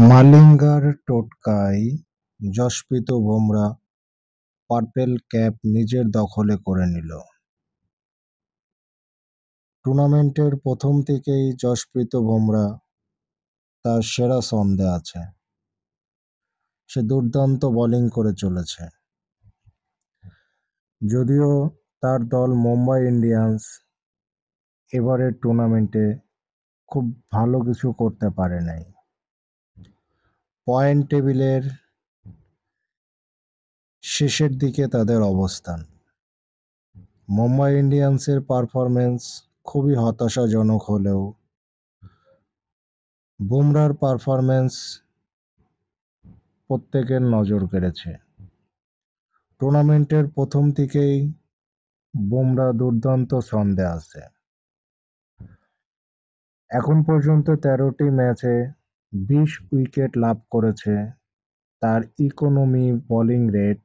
মালিঙ্গার টোটকায় Jasprit Bumrah purple cap নিজের দখলে করে নিল। টুর্নামেন্টের প্রথম থেকেই যশপ্রীত বুমরা তার সেরা ছন্দে আছে। সে দুর্দান্ত বোলিং করে চলেছে। যদিও তার দল মুম্বাই ইন্ডিয়ান্স এবারের টুর্নামেন্টে খুব ভালো কিছু করতে পারে নাই। পয়েন্ট টেবিলের শেষের দিকে তাদের অবস্থান। মুম্বাই ইন্ডিয়ান্সের পারফরম্যান্স খুবই হতাশাজনক হলেও বুমরার পারফরম্যান্স প্রত্যেকের নজর কেড়েছে। টুর্নামেন্টের প্রথম থেকেই বুমরা দুর্দান্ত ছন্দে আছে। এখন পর্যন্ত ১৩টি ম্যাচে ২০ উইকেট লাভ করেছে। তার ইকোনমি বোলিং রেট